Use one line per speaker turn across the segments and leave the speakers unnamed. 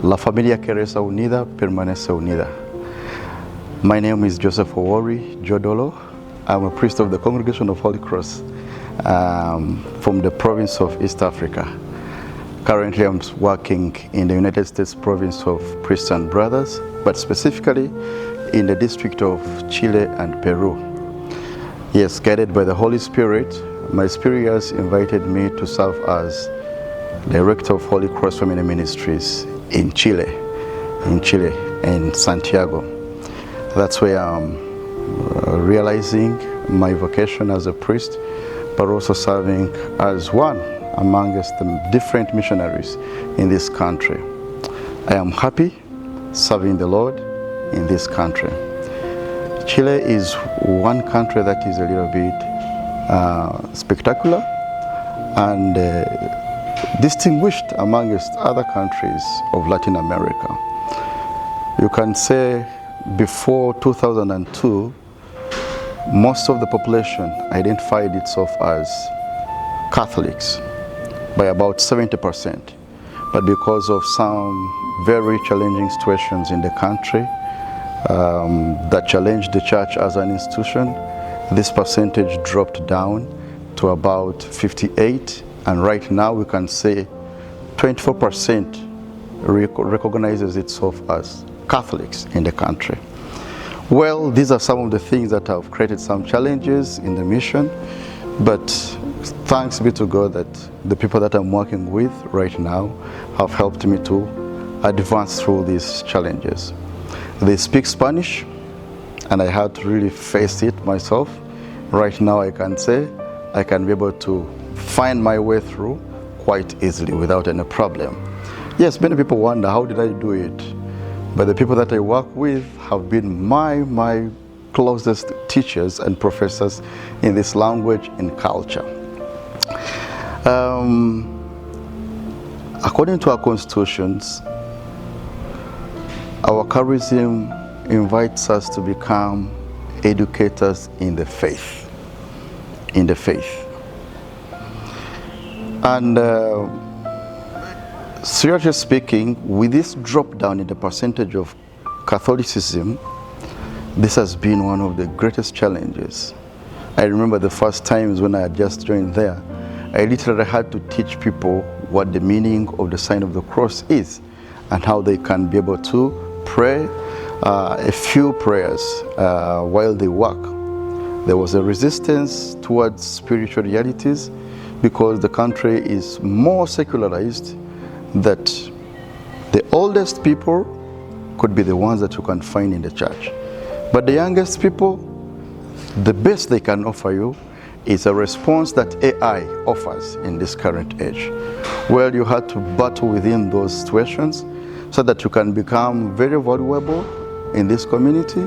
La familia que reza unida permanece unida. My name is Joseph Owori, Jodolo. I'm a priest of the Congregation of Holy Cross from the province of East Africa. Currently, I'm working in the United States province of Priests and Brothers, but specifically in the district of Chile and Peru. Yes, guided by the Holy Spirit, my superiors invited me to serve as Director of Holy Cross Family Ministries in Chile, in Santiago. That's where I'm realizing my vocation as a priest, but also serving as one amongst the different missionaries in this country. I am happy serving the Lord in this country. Chile is one country that is a little bit spectacular and distinguished amongst other countries of Latin America. You can say before 2002, most of the population identified itself as Catholics by about 70%. But because of some very challenging situations in the country that challenged the church as an institution, this percentage dropped down to about 58, and right now we can say 24% recognizes itself as Catholics in the country. Well, these are some of the things that have created some challenges in the mission, but thanks be to God that the people that I'm working with right now have helped me to advance through these challenges. They speak Spanish, and I had to really face it myself. Right now I can say I can be able to find my way through quite easily without any problem. Yes, many people wonder, how did I do it? But the people that I work with have been my closest teachers and professors in this language and culture. According to our constitutions, our charism invites us to become educators in the faith. And seriously speaking, with this drop down in the percentage of Catholicism, this has been one of the greatest challenges. I remember the first times when I had just joined there, I literally had to teach people what the meaning of the sign of the cross is and how they can be able to pray a few prayers while they work. There was a resistance towards spiritual realities because the country is more secularized, that the oldest people could be the ones that you can find in the church. But the youngest people, the best they can offer you is a response that AI offers in this current age. Well, you had to battle within those situations so that you can become very valuable in this community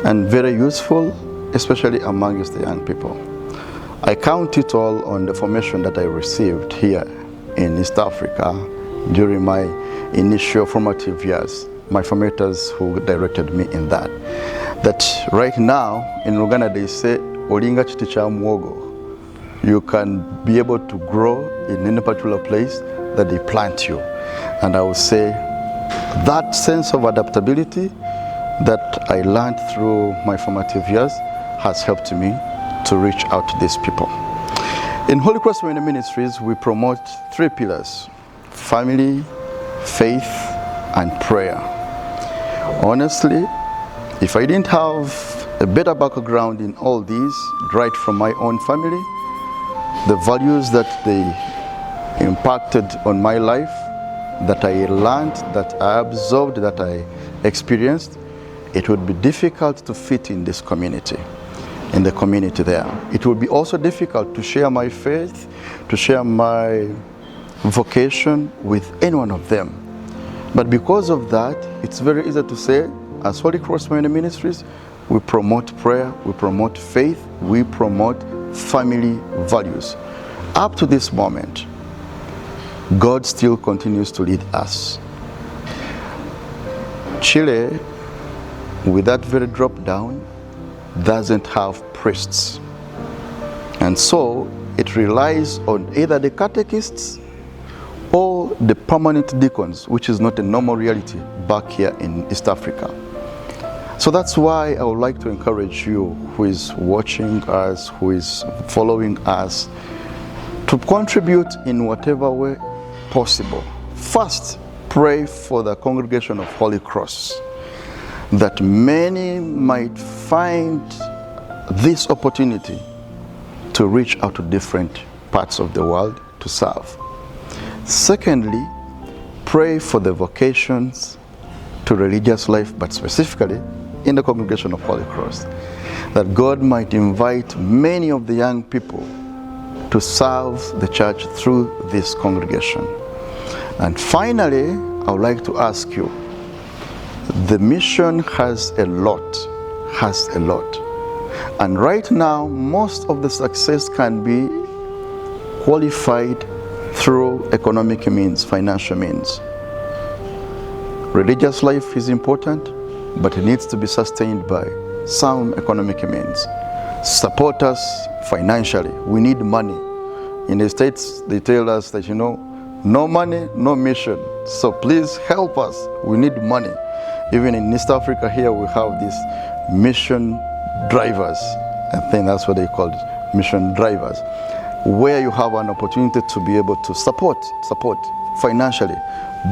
and very useful, especially amongst the young people. I count it all on the formation that I received here in East Africa during my initial formative years, my formators who directed me in that. That right now in Uganda they say, Olinga chiti cha muogo. You can be able to grow in any particular place that they plant you. And I would say that sense of adaptability that I learned through my formative years has helped me to reach out to these people. In Holy Cross Family Ministries, we promote three pillars: family, faith, and prayer. Honestly, if I didn't have a better background in all these, right from my own family, the values that they impacted on my life, that I learned, that I absorbed, that I experienced, it would be difficult to fit in this community, in the community there. It would be also difficult to share my faith, to share my vocation with any one of them. But because of that, it's very easy to say, as Holy Cross Family Ministries, we promote prayer, we promote faith, we promote family values. Up to this moment, God still continues to lead us. Chile, with that very drop down, doesn't have priests. And so it relies on either the catechists or the permanent deacons, which is not a normal reality back here in East Africa. So that's why I would like to encourage you who is watching us, who is following us, to contribute in whatever way possible. First, pray for the congregation of Holy Cross, that many might find this opportunity to reach out to different parts of the world to serve. Secondly, pray for the vocations to religious life, but specifically in the congregation of Holy Cross, that God might invite many of the young people to serve the church through this congregation. And finally, I would like to ask you, the mission has a lot. And right now, most of the success can be qualified through economic means, financial means. Religious life is important, but it needs to be sustained by some economic means. Support us financially. We need money. In the States, they tell us that, no money, no mission. So please help us. We need money. Even in East Africa here, we have these mission drivers. I think that's what they call it, mission drivers, where you have an opportunity to be able to support financially.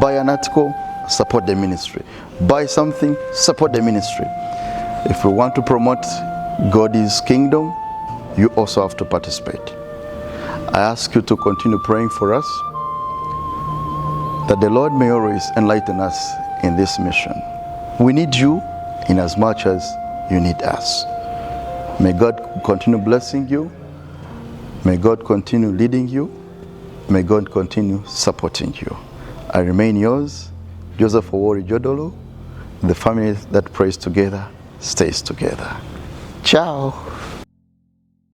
Buy an article, support the ministry. Buy something, support the ministry. If we want to promote God's kingdom, you also have to participate. I ask you to continue praying for us, that the Lord may always enlighten us in this mission. We need you in as much as you need us. May God continue blessing you. May God continue leading you. May God continue supporting you. I remain yours, Joseph Owori Jodolo. The family that prays together stays together. Ciao.